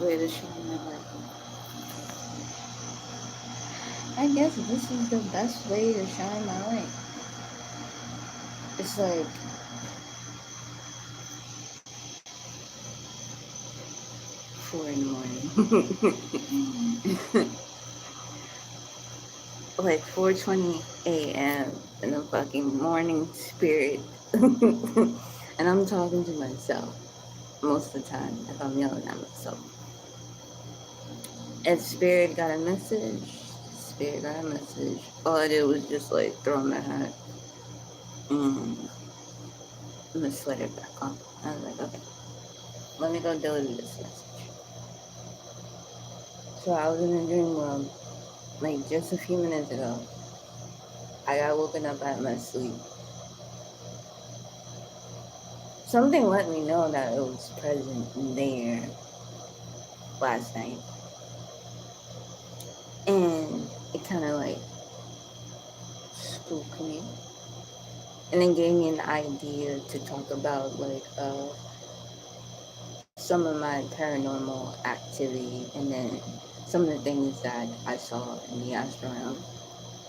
way to shine my light. I guess this is the best way to shine my light. It's like 4 in the morning. Like 4:20 a.m. in the fucking morning spirit. And I'm talking to myself most of the time if I'm yelling at myself. If spirit got a message, spirit got a message. All I did was just like throw my hat and I'm gonna sweat it back on. I was like, okay, let me go deliver this message. So I was in a dream world, like just a few minutes ago. I got woken up out of my sleep. Something let me know that it was present there last night. And it kind of like spooked me. And it gave me an idea to talk about like some of my paranormal activity and then some of the things that I saw in the astral realm.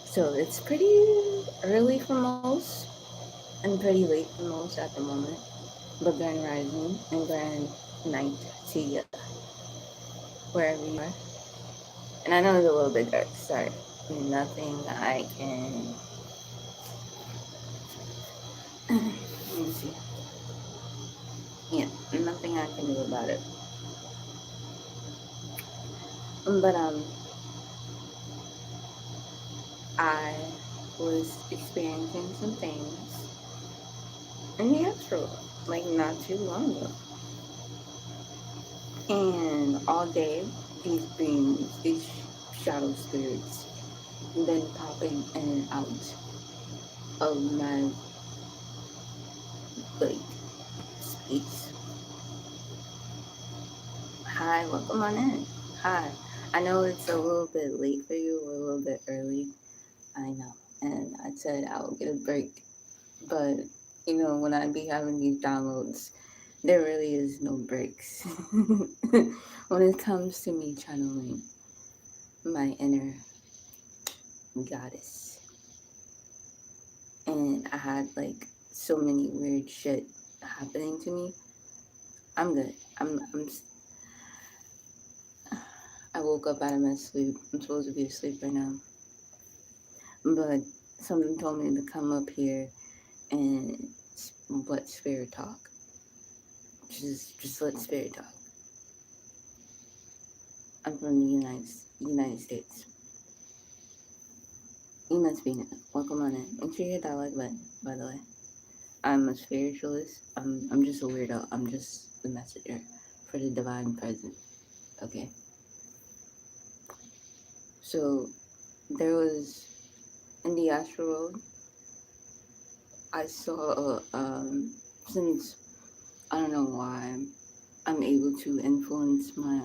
So it's pretty early for most and pretty late for most at the moment. But grand rising and grand night to you, wherever you are. And I know it's a little bit dark. Sorry. Nothing I can. Let me see. Yeah, nothing I can do about it. But I was experiencing some things in the astral, like not too long ago. And all day, these beings, these shadow spirits, been popping in and out of my like space. Hi, welcome on in. Hi. I know it's a little bit late for you, or a little bit early. I know. And I said I'll get a break. But, you know, when I be having these downloads, there really is no breaks. When it comes to me channeling my inner goddess. And I had like so many weird shit happening to me. I'm good. I woke up out of my sleep. I'm supposed to be asleep right now. But something told me to come up here and let spirit talk. Just let spirit talk. I'm from the United States. You must be new. Welcome on in. Make sure you hit that like button, by the way. I'm a spiritualist. I'm just a weirdo. I'm just the messenger for the divine presence. Okay. So there was in the astral world, I saw since I don't know why I'm able to influence my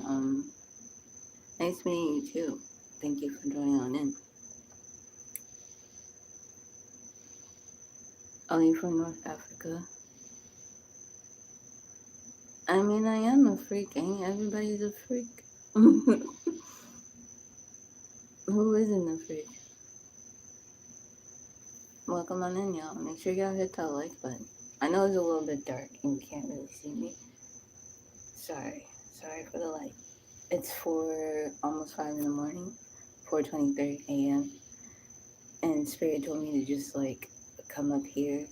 nice meeting you too. Thank you for joining on in. Are you from North Africa? I mean, I am a freak. Ain't everybody's a freak? Who isn't a freak? Welcome on in, y'all. Make sure y'all hit that like button. I know it's a little bit dark and you can't really see me. Sorry for the light. It's almost 5 in the morning, 4:23 a.m. And Spirit told me to just like come up here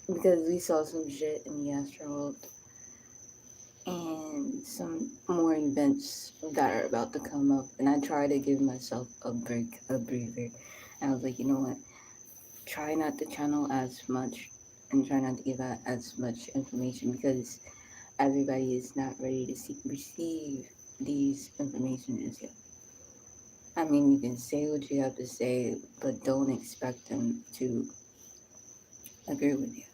because we saw some shit in the astral world and some more events that are about to come up. And I try to give myself a break, a breather. And I was like, you know what? Try not to channel as much and try not to give out as much information because everybody is not ready to receive these information just yet. I mean, you can say what you have to say, but don't expect them to agree with you.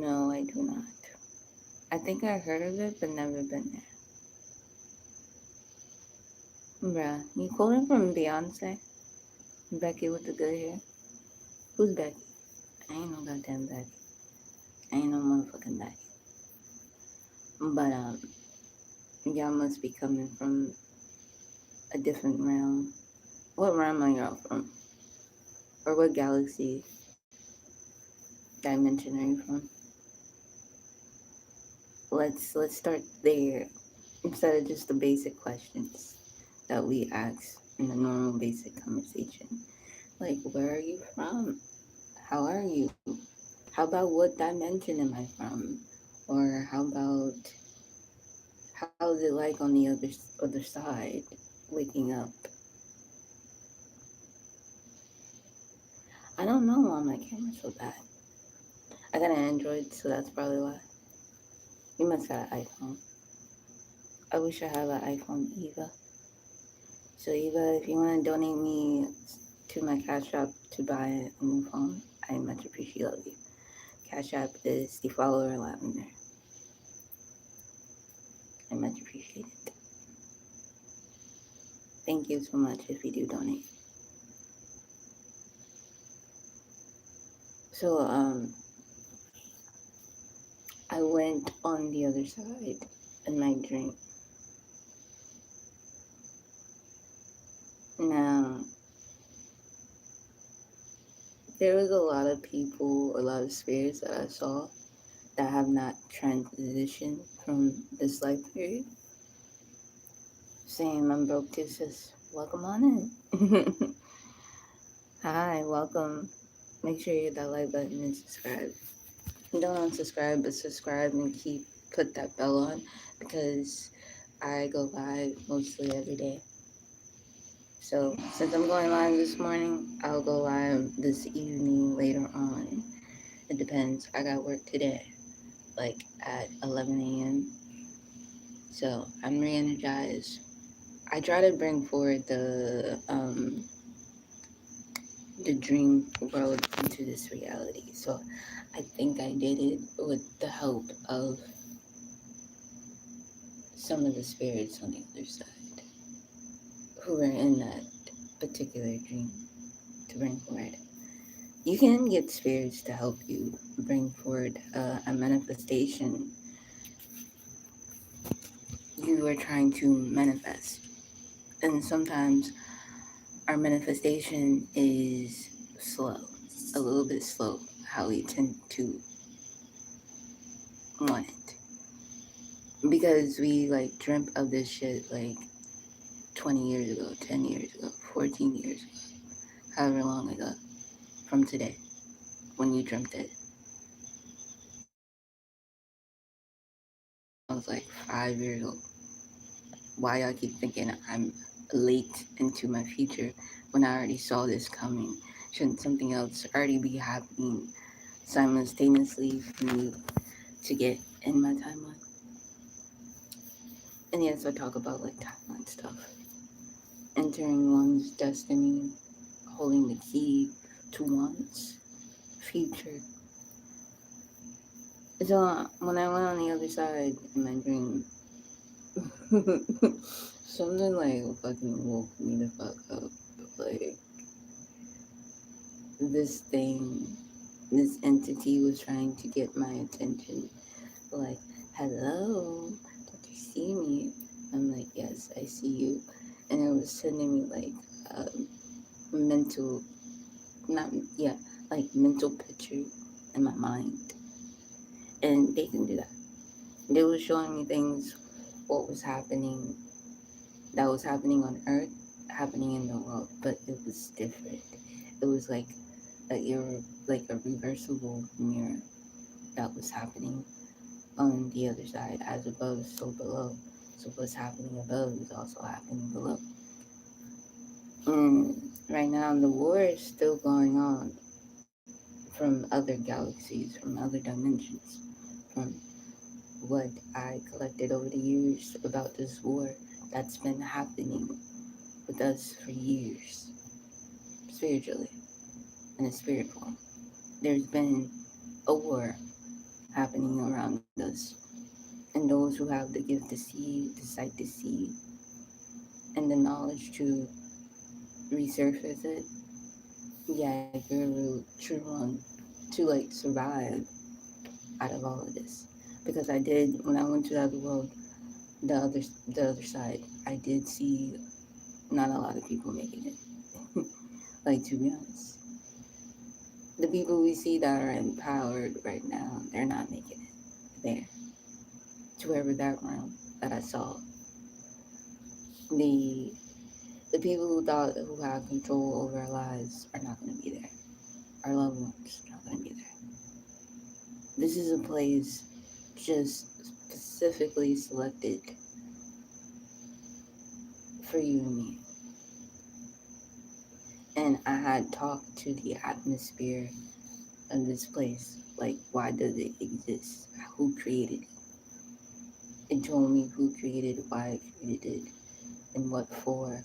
No, I do not. I think I heard of it, but never been there. Bruh, you quoting from Beyonce? Becky with the good hair? Who's Becky? I ain't no goddamn Becky. I ain't no motherfucking Becky. But y'all must be coming from a different realm. What realm are y'all from? Or what galaxy dimension are you from? Let's start there instead of just the basic questions that we ask in the normal basic conversation. Like, where are you from? How are you? How about what dimension am I from? Or how about how is it like on the other side, waking up? I don't know why my camera's so bad. I got an Android, so that's probably why. You must got an iPhone. I wish I had an iPhone, Eva. So Eva, if you want to donate me to my Cash App to buy a new phone, I much appreciate you. Cash App is thefollowerlavender. I much appreciate it. Thank you so much if you do donate. So I went on the other side in my dream. Now there was a lot of people, a lot of spirits that I saw that have not transitioned from this life period. Saying I'm broke too, sis. Welcome on in. Hi, welcome. Make sure you hit that like button and subscribe. Don't unsubscribe, but subscribe and put that bell on because I go live mostly every day. So since I'm going live this morning, I'll go live this evening later on. It depends. I got work today, like at 11 a.m. So I'm re-energized. I try to bring forward the dream world into this reality. So I think I did it with the help of some of the spirits on the other side who were in that particular dream to bring forward. You can get spirits to help you bring forward a manifestation you are trying to manifest. And sometimes our manifestation is slow, a little bit slow, how we tend to want it. Because we like dreamt of this shit like 20 years ago, 10 years ago, 14 years ago, however long ago from today when you dreamt it. I was like 5 years old. Why y'all keep thinking I'm late into my future when I already saw this coming? Shouldn't something else already be happening simultaneously for me to get in my timeline? And yes, I talk about like timeline stuff. Entering one's destiny, holding the key to one's future. So when I went on the other side in my dream, something like fucking woke me the fuck up. Like this thing, this entity was trying to get my attention. Like, hello, don't you see me? I'm like, yes, I see you. And it was sending me like mental, not, yeah, like mental picture in my mind. And they can do that. They were showing me things, what was happening, that was happening on Earth, happening in the world, but it was different. It was like a reversible mirror that was happening on the other side, as above, so below. So what's happening above is also happening below. And right now, the war is still going on from other galaxies, from other dimensions, from what I collected over the years about this war that's been happening with us for years, spiritually, in a spirit form. There's been a war happening around us. And those who have the gift to see, the sight to see, and the knowledge to resurface it, yeah, you're a real true one to like survive out of all of this. because I did when I went to the other world, the other side, I did see not a lot of people making it. Like, to be honest, the people we see that are empowered right now, they're not making it there to wherever that realm that I saw. The the people who thought who had control over our lives are not going to be there. Our loved ones are not going to be there. This is a place just specifically selected for you and me. And I had talked to the atmosphere of this place. Like, why does it exist? Who created it? It told me who created it, why it created it, and what for.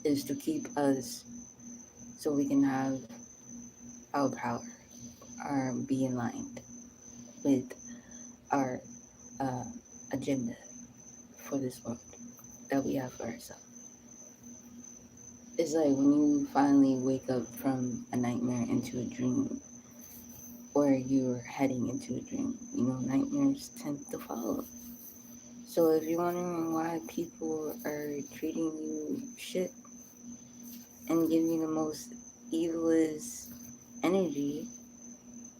Is to keep us so we can have our power, our be aligned with our uh, agenda for this world that we have for ourselves. It's like when you finally wake up from a nightmare into a dream, or you're heading into a dream. You know, nightmares tend to follow. So if you're wondering why people are treating you shit and giving you the most evilest energy,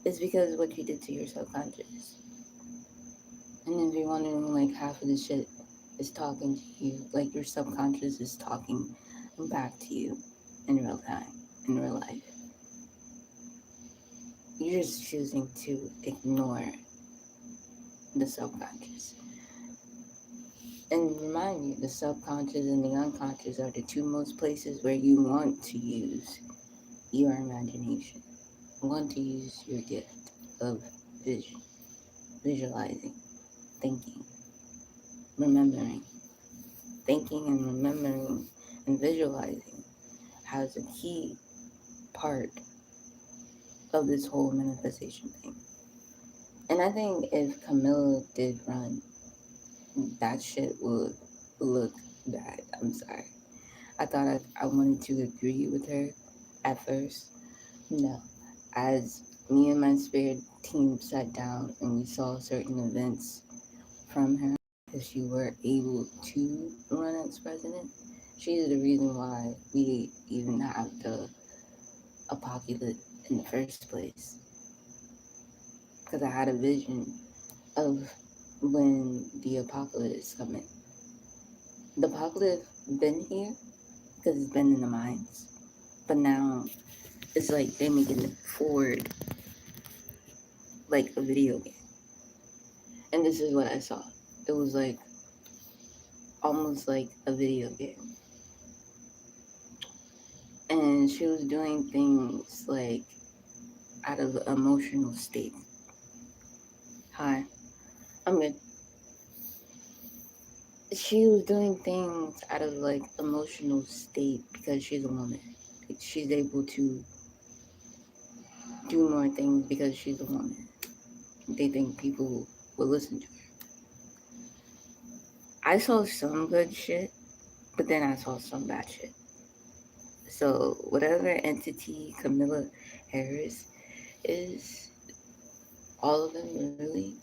it's because of what you did to your subconscious. And if you're wondering, like, half of the shit is talking to you, like your subconscious is talking back to you in real time, in real life. You're just choosing to ignore the subconscious. And remind you, the subconscious and the unconscious are the two most places where you want to use your imagination. You want to use your gift of vision, visualizing, thinking, remembering. Thinking and remembering and visualizing has a key part of this whole manifestation thing. And I think if Camilla did run, that shit would look bad. I'm sorry. I thought I wanted to agree with her at first. No. As me and my spirit team sat down and we saw certain events from her, because she were able to run as president, she is the reason why we even have the apocalypse in the first place. Because I had a vision of when the apocalypse is coming. The apocalypse been here because it's been in the mines, but now it's like they're making it forward like a video game. And this is what I saw. It was like almost like a video game. And she was doing things like out of emotional state. Hi, I'm good. She was doing things out of like emotional state because she's a woman. She's able to do more things because she's a woman. They think people will listen to her. I saw some good shit, but then I saw some bad shit. So whatever entity Camilla Harris is, all of them really,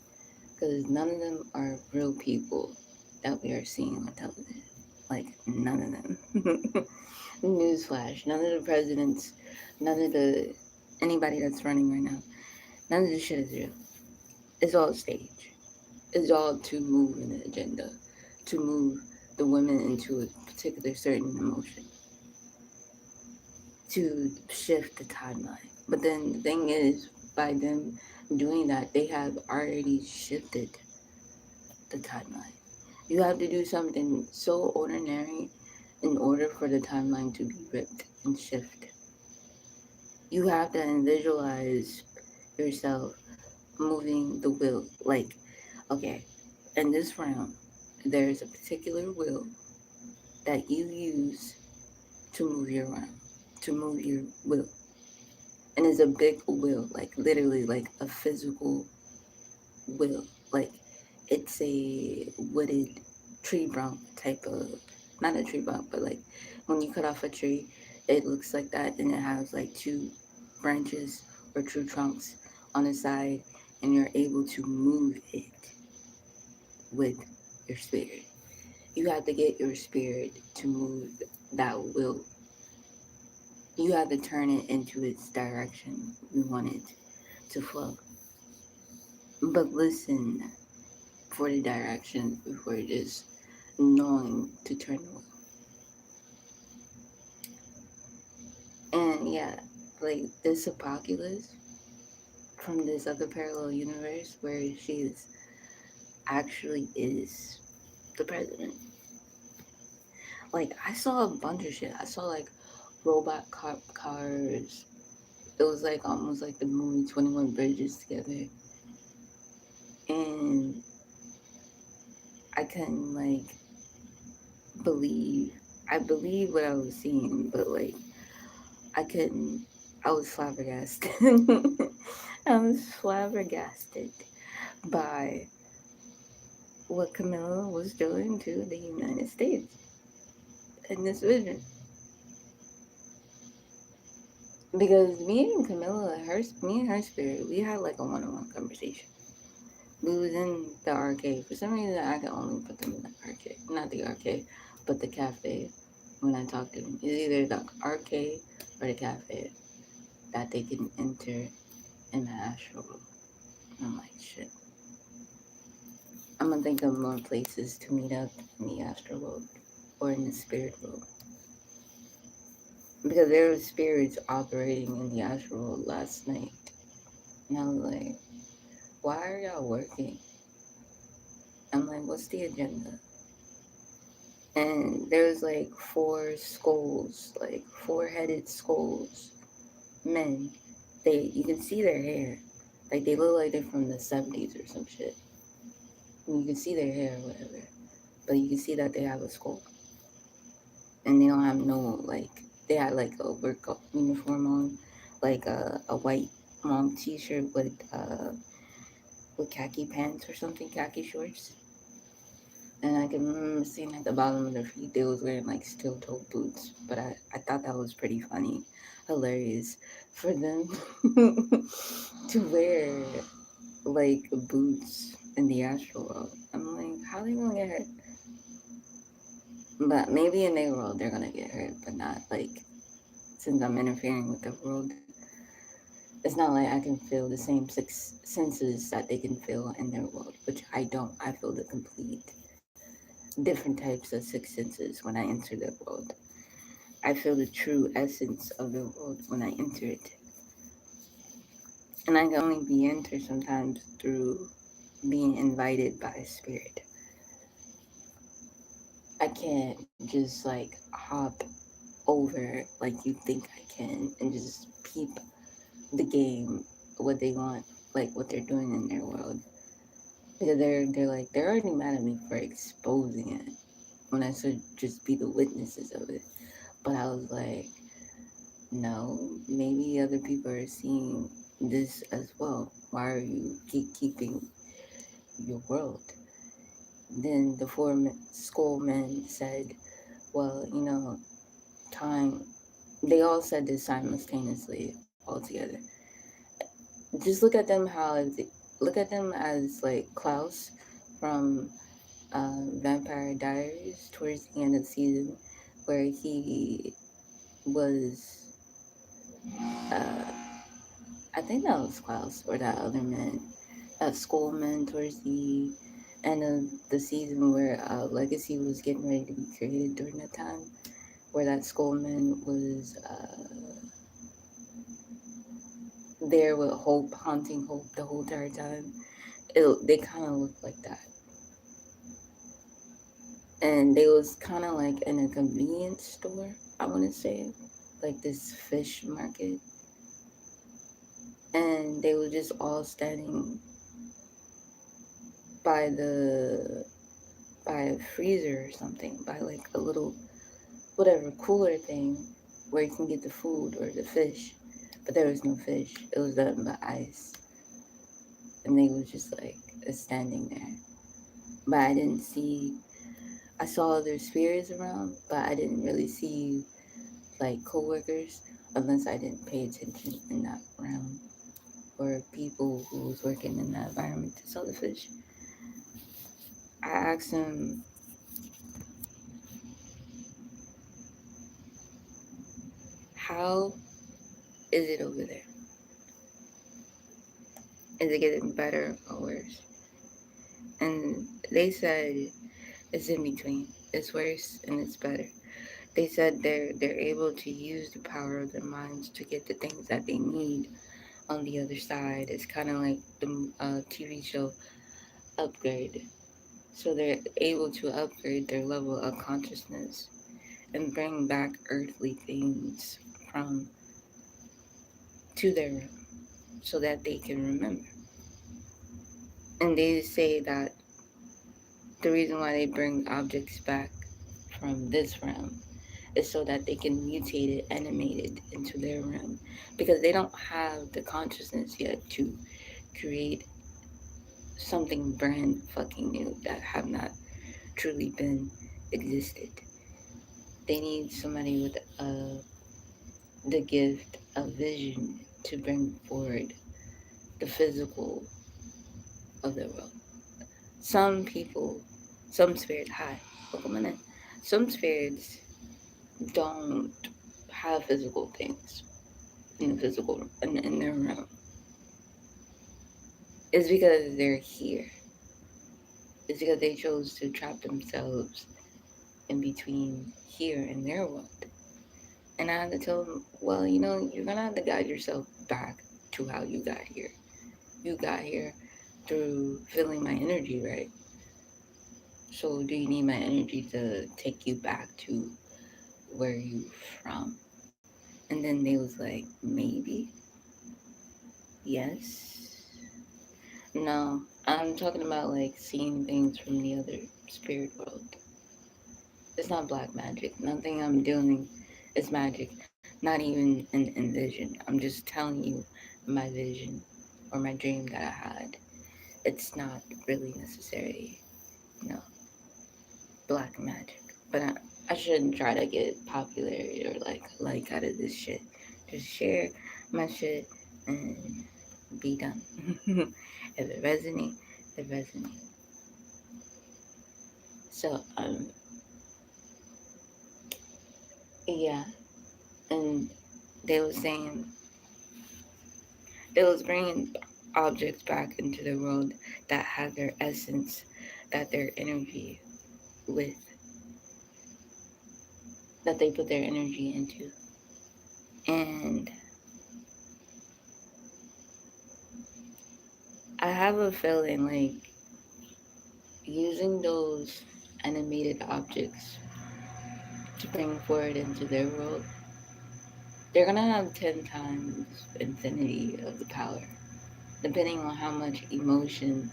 because none of them are real people that we are seeing on television. Like, none of them. Newsflash, none of the presidents, none of the anybody that's running right now, none of this shit is real. It's all stage. It's all to move an agenda, to move the women into a particular certain emotion, to shift the timeline. But then the thing is, by them doing that, they have already shifted the timeline. You have to do something so ordinary in order for the timeline to be ripped and shifted. You have to visualize yourself moving the wheel. Like, okay, in this round, there's a particular wheel that you use to move your round, to move your wheel. And it's a big wheel, like literally like a physical wheel. Like, it's a wooded tree trunk type of, not a tree trunk, but like when you cut off a tree, it looks like that, and it has like two branches or true trunks on the side, and you're able to move it with your spirit. You have to get your spirit to move that will. You have to turn it into its direction you want it to flow. But listen for the direction before just knowing to turn the wheel. And yeah, like this apocalypse from this other parallel universe where she's actually is the president. Like I saw a bunch of shit. I saw like robot cop cars. It was like almost like the movie 21 Bridges together. And I couldn't like believe I believe what I was seeing, but like I couldn't I was flabbergasted. I was flabbergasted by what Camilla was doing to the United States in this vision. Because me and her spirit, we had like a one-on-one conversation. We was in the arcade. For some reason, I could only put them in the arcade. Not the arcade, but the cafe when I talk to them. It's either the arcade or the cafe that they can enter in the astral world. I'm like, shit. I'm gonna think of more places to meet up in the astral world or in the spirit world. Because there were spirits operating in the astral world last night. And I was like, why are y'all working? I'm like, what's the agenda? And there was like four skulls, like four-headed skulls, men. You can see their hair, like they look like they're from the 70s or some shit. And you can see their hair or whatever, but you can see that they have a skull, and they don't have no like they had like a work uniform on, like a white long T-shirt with khaki pants or something, khaki shorts. And I can remember seeing at the bottom of their feet, they was wearing like steel toe boots. But I thought that was pretty funny, hilarious for them to wear like boots in the astral world. I'm like, how they gonna get hurt? But maybe in their world they're gonna get hurt, but not like since I'm interfering with their world. It's not like I can feel the same six senses that they can feel in their world, which I don't. I feel the complete different types of six senses when I enter their world. I feel the true essence of the world when I enter it. And I can only be entered sometimes through being invited by a spirit. I can't just like hop over like you think I can and just peep the game, what they want, like what they're doing in their world. Because they're already mad at me for exposing it when I should just be the witnesses of it. But I was like, no, maybe other people are seeing this as well. Why are you keeping your world? Then the school men said, well, time. They all said this simultaneously, all together. Just look at them as like Klaus from Vampire Diaries towards the end of the season, where he was. Uh, I think that was Klaus or that other man, that schoolman towards the end of the season where Legacy was getting ready to be created during that time, where that schoolman was there with Hope, haunting Hope the whole entire time. They kind of looked like that. And they was kind of like in a convenience store, I want to say, like this fish market. And they were just all standing by by a freezer or something, by like a little whatever cooler thing where you can get the food or the fish. But there was no fish. It was nothing but ice. And they was just like standing there. But I saw other spirits around, but I didn't really see like coworkers unless I didn't pay attention in that round. or people who was working in that environment to sell the fish. I asked him, how is it over there? Is it getting better or worse? And they said it's in between. It's worse and it's better. They said they're able to use the power of their minds to get the things that they need on the other side. It's kind of like the TV show Upgrade. So they're able to upgrade their level of consciousness and bring back earthly things from to their room so that they can remember. And they say that the reason why they bring objects back from this realm is so that they can mutate it, animate it into their realm, because they don't have the consciousness yet to create something brand fucking new that have not truly been existed. They need somebody with the gift of vision to bring forward the physical of the world. Some people, some spirits, hi, welcome in. Some spirits don't have physical things in the physical in their realm. It's because they're here. It's because they chose to trap themselves in between here and their world. And I had to tell them, well, you're gonna have to guide yourself back to how you got here. You got here through feeling my energy, right? So do you need my energy to take you back to where you from? And then they was like, maybe, yes. No, I'm talking about like seeing things from the other spirit world. It's not black magic. Nothing I'm doing is magic. Not even in vision. I'm just telling you my vision or my dream that I had. It's not really necessary, you know, black magic. But I shouldn't try to get popularity or like out of this shit. Just share my shit and be done. If it resonates, it resonates. So yeah, and they was saying they was bringing objects back into the world that had their essence, that their energy with, that they put their energy into. And I have a feeling like using those animated objects to bring forward into their world, they're gonna have 10 times infinity of the power, depending on how much emotion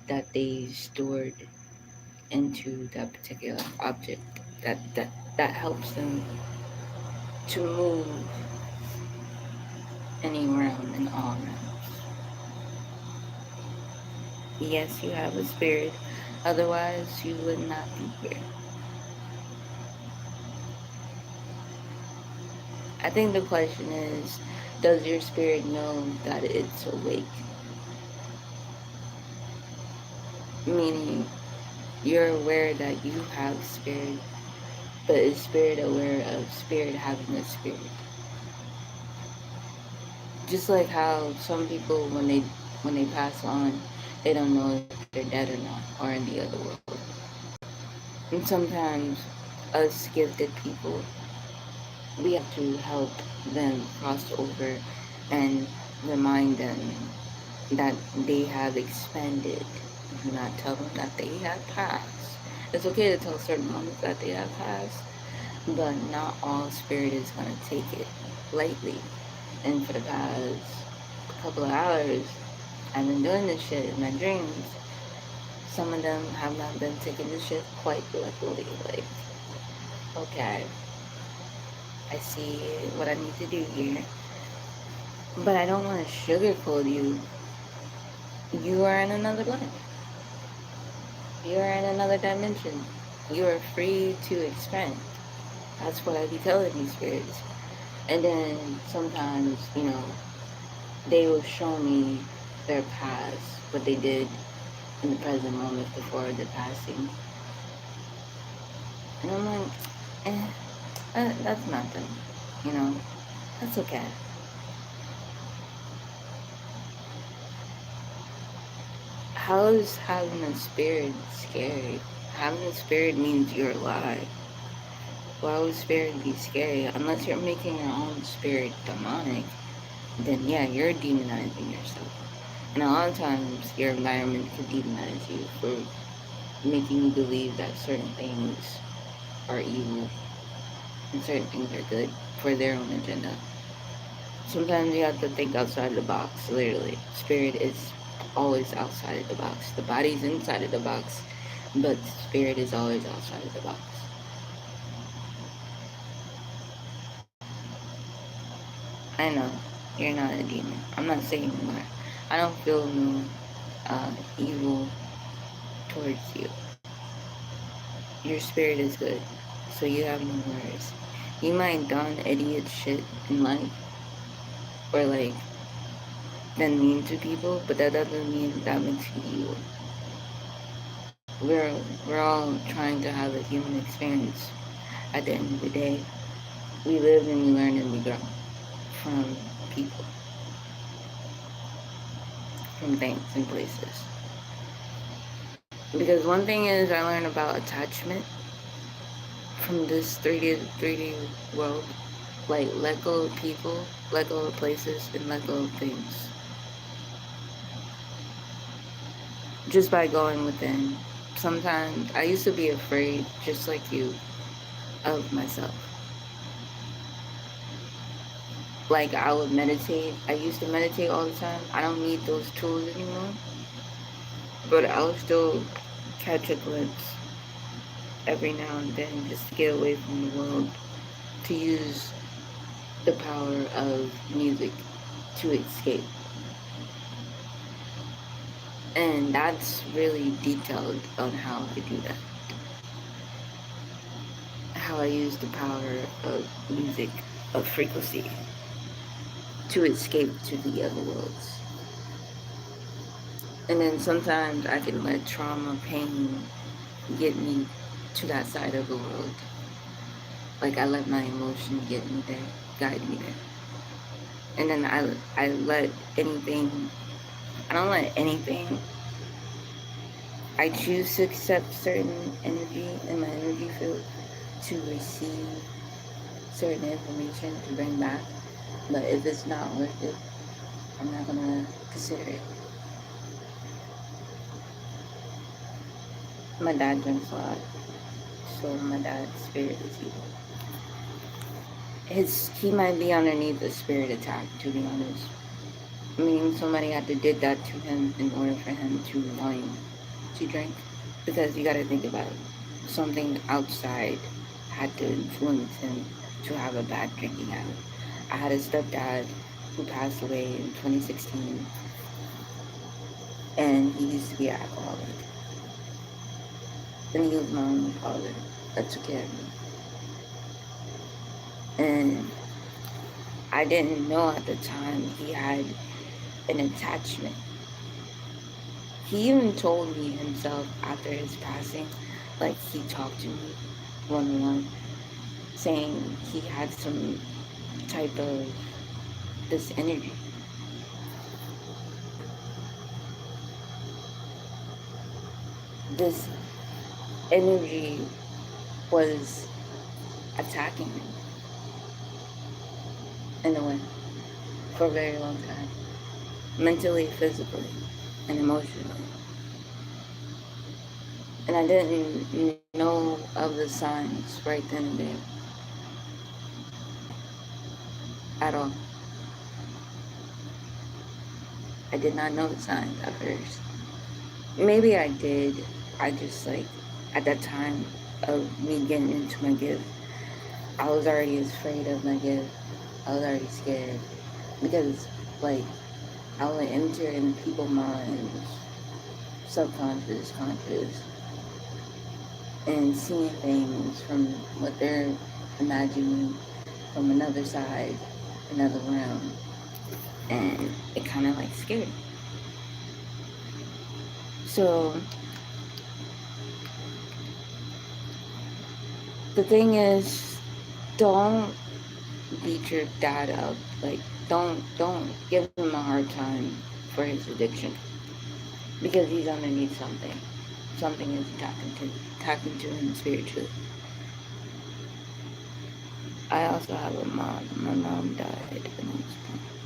that they stored into that particular object that helps them to move any realm and all realms. Yes, you have a spirit, otherwise you would not be here. I think the question is, does your spirit know that it's awake? Meaning, you're aware that you have spirit, but is spirit aware of spirit having a spirit? Just like how some people, when they pass on, they don't know if they're dead or not, or in the other world. And sometimes, us gifted people, we have to help them cross over and remind them that they have expanded. Do not tell them that they have passed. It's okay to tell certain ones that they have passed, but not all spirit is going to take it lightly. And for the past couple of hours, I've been doing this shit in my dreams. Some of them have not been taking this shit quite luckily. Like, okay, I see what I need to do here. But I don't want to sugarcoat you. You are in another life. You are in another dimension. You are free to expand. That's what I be telling these spirits. And then sometimes, they will show me their past, what they did in the present moment before the passing. And I'm like, that's nothing, you know, that's okay. How is having a spirit scary? Having a spirit means you're alive. Why would spirit be scary? Unless you're making your own spirit demonic, then yeah, you're demonizing yourself. And a lot of times, your environment can demonize you for making you believe that certain things are evil and certain things are good for their own agenda. Sometimes you have to think outside the box, literally. Spirit is always outside of the box. The body's inside of the box, but spirit is always outside of the box. I know you're not a demon. I'm not saying you are. I don't feel no evil towards you. Your spirit is good, so you have no worries. You might done idiot shit in life, or like been mean to people, but that doesn't mean that makes you evil. We're all trying to have a human experience. At the end of the day, we live and we learn and we grow from people, from things and places. Because one thing is I learned about attachment from this 3D world. Like let go of people, let go of places, and let go of things. Just by going within. Sometimes I used to be afraid, just like you, of myself. Like I would meditate. I used to meditate all the time. I don't need those tools anymore. But I'll still catch a glimpse every now and then just to get away from the world, to use the power of music to escape. And that's really detailed on how I do that. How I use the power of music, of frequency, to escape to the other worlds. And then sometimes I can let trauma, pain get me to that side of the world. Like I let my emotion get me there, guide me there. And then I let anything, I don't let anything, I choose to accept certain energy in my energy field, to receive certain information to bring back. But if it's not worth it, I'm not gonna consider it. My dad drinks a lot, so my dad's spirit is evil. He might be underneath a spirit attack, to be honest. I mean, somebody had to did that to him in order for him to want to drink. Because you gotta think about it. Something outside had to influence him to have a bad drinking habit. I had a stepdad who passed away in 2016, and he used to be an alcoholic. And he was my only father that took care of me. And I didn't know at the time he had an attachment. He even told me himself after his passing, like he talked to me one-on-one, saying he had some type of this energy. This energy was attacking him in a way for a very long time. Mentally, physically, and emotionally. And I didn't know of the signs right then and there at all. I did not know the signs at first. Maybe I did. I just like, at that time of me getting into my gift, I was already afraid of my gift. I was already scared. Because like, I would enter in people's minds, subconscious, conscious, and seeing things from what they're imagining from another side, another realm. and it kind of like scared me. So the thing is, don't beat your dad up. Like, don't give him a hard time for his addiction, because he's underneath something. Something is attacking to him spiritually. I also have a mom. My mom died.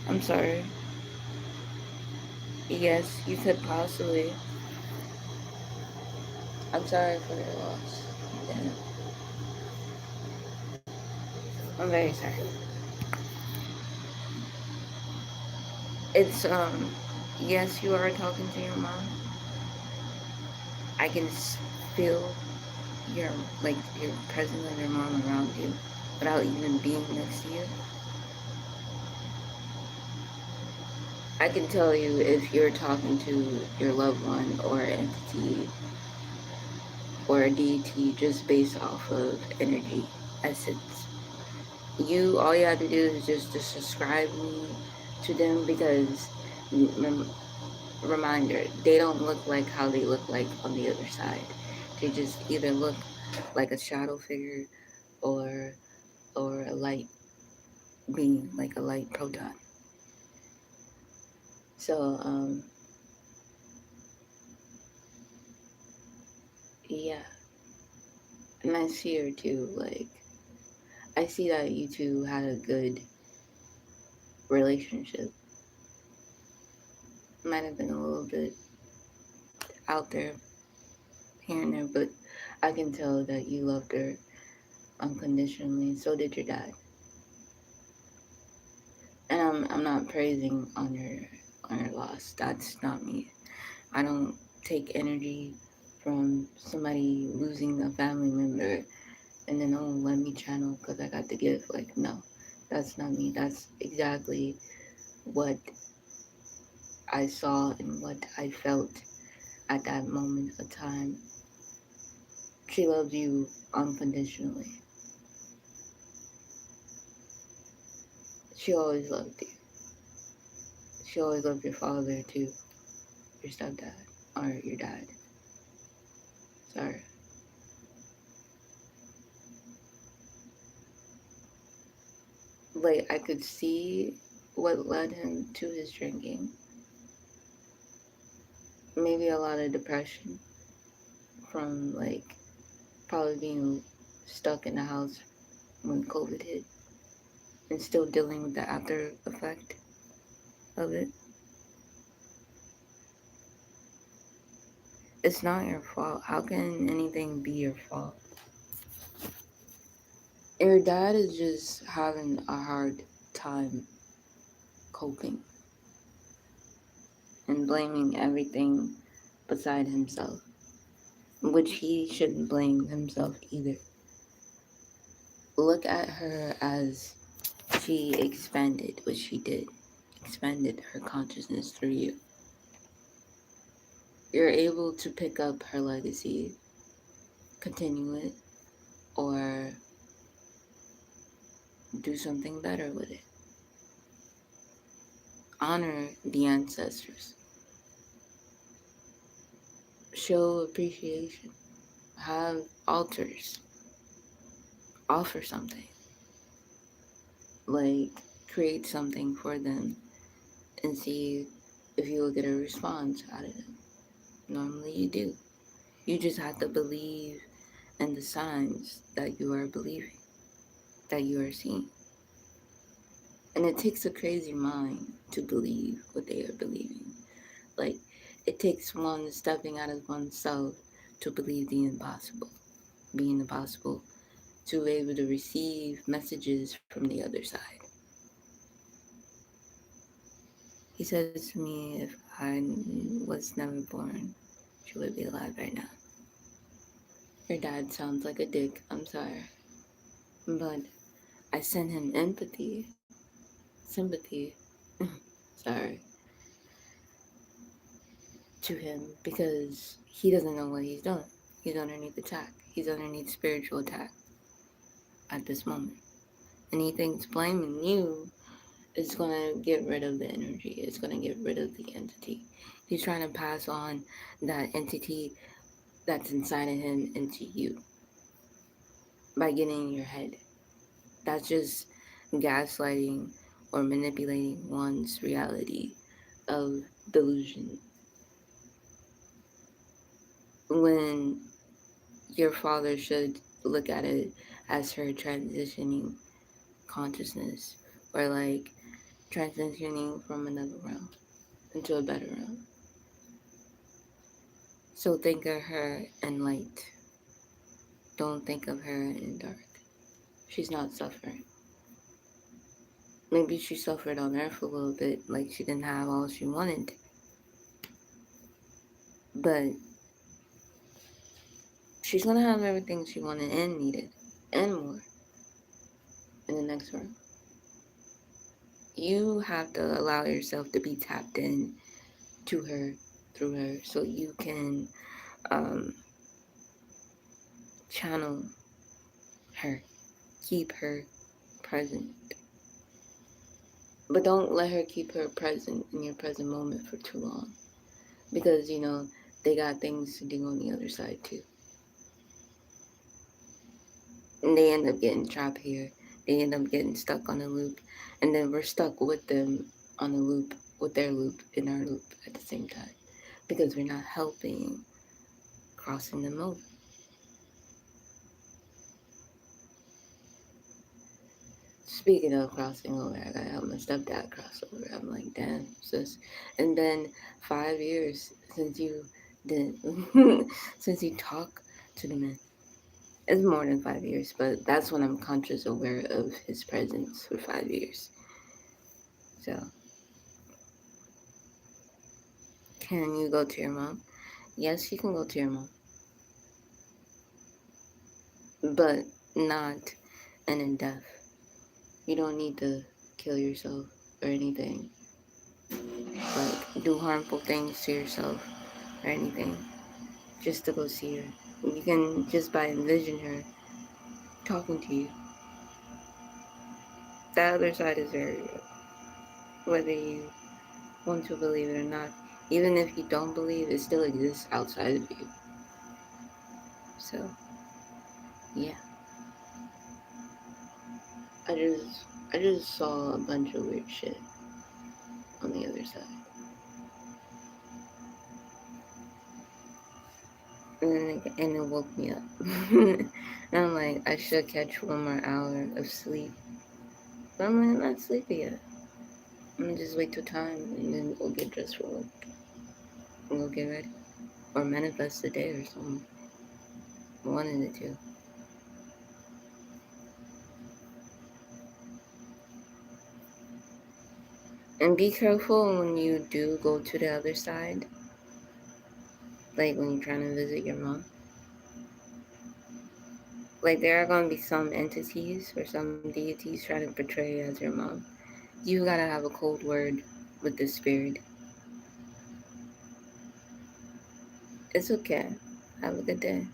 I'm sorry. Yes, you could possibly. I'm sorry for your loss. Yeah. I'm very sorry. It's yes, you are talking to your mom. I can feel your your presence of your mom around you without even being next to you. I can tell you if you're talking to your loved one or entity or a deity just based off of energy essence. All you have to do is just to subscribe me to them, because reminder, they don't look like how they look like on the other side. They just either look like a shadow figure or a light being, like a light proton. So yeah, and I see her too. Like, I see that you two had a good relationship. Might have been a little bit out there here and there, but I can tell that you loved her unconditionally. So did your dad. And I'm not praising on your loss. That's not me. I don't take energy from somebody losing a family member and then, oh, let me channel because I got the gift. Like, no, that's not me. That's exactly what I saw and what I felt at that moment of time. She loves you unconditionally. She always loved you. She always loved your father too, your stepdad or your dad. Sorry. Like, I could see what led him to his drinking. Maybe a lot of depression from, like, probably being stuck in the house when COVID hit and still dealing with the after effect of it. It's not your fault. How can anything be your fault? Your dad is just having a hard time coping and blaming everything beside himself, which he shouldn't blame himself either. Look at her as she expanded, which she did, expanded her consciousness through you. You're able to pick up her legacy, continue it, or do something better with it. Honor the ancestors. Show appreciation. Have altars. Offer something. Like, create something for them and see if you will get a response out of them. Normally you do. You just have to believe in the signs that you are believing, that you are seeing. And it takes a crazy mind to believe what they are believing. Like, it takes one stepping out of oneself to believe the impossible, being impossible, to be able to receive messages from the other side. He says to me, if I was never born, she would be alive right now. Your dad sounds like a dick, I'm sorry. But I sent him empathy, sympathy, sorry, to him because he doesn't know what he's doing. He's underneath attack. He's underneath spiritual attack at this moment. And he thinks blaming you It's gonna get rid of the energy. It's gonna get rid of the entity. He's trying to pass on that entity that's inside of him into you by getting in your head. That's just gaslighting or manipulating one's reality of delusion. When your father should look at it as her transitioning consciousness, or like transitioning from another realm into a better realm. So think of her in light. Don't think of her in dark. She's not suffering. Maybe she suffered on earth a little bit, like she didn't have all she wanted. But she's gonna have everything she wanted and needed, and more, in the next realm. You have to allow yourself to be tapped in to her, through her, so you can um, channel her, keep her present. But don't let her keep her present in your present moment for too long. Because, they got things to do on the other side too. And they end up getting trapped here. They end up getting stuck on a loop. And then we're stuck with them on a loop, with their loop, in our loop at the same time. Because we're not helping crossing them over. Speaking of crossing over, I gotta help my stepdad cross over. I'm like, damn, sis. And then 5 years since you did, since you talk to the man. It's more than 5 years, but that's when I'm conscious aware of his presence for 5 years. So, can you go to your mom? Yes, you can go to your mom, but not in death. You don't need to kill yourself or anything. Like, do harmful things to yourself or anything just to go see her. You can just by envision her talking to you. That other side is very real, whether you want to believe it or not. Even if you don't believe, it still exists outside of you. So, yeah. I just I just saw a bunch of weird shit on the other side. And it woke me up. And I'm like, I should catch 1 more hour of sleep. But I'm like, I'm not sleepy yet. I'm gonna just wait till time and then we'll get dressed for work. And we'll get ready. Or manifest the day or something. One of the two. And be careful when you do go to the other side. Like when you're trying to visit your mom. Like there are gonna be some entities or some deities trying to portray you as your mom. You gotta have a cold word with the spirit. It's okay. Have a good day.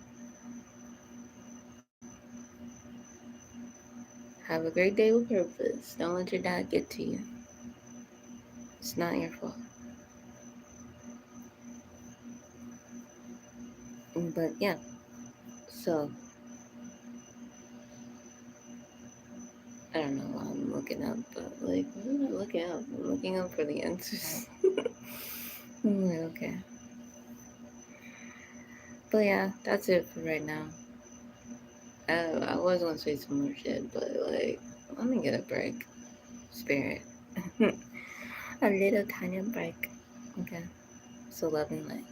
Have a great day with purpose. Don't let your dad get to you. It's not your fault. But yeah, so I don't know why I'm looking up, but like, what am I looking up? I'm looking up for the answers. I'm like, okay. But yeah, that's it for right now. I was gonna say some more shit, but like, let me get a break. Spirit. A little tiny break. Okay. So love and light.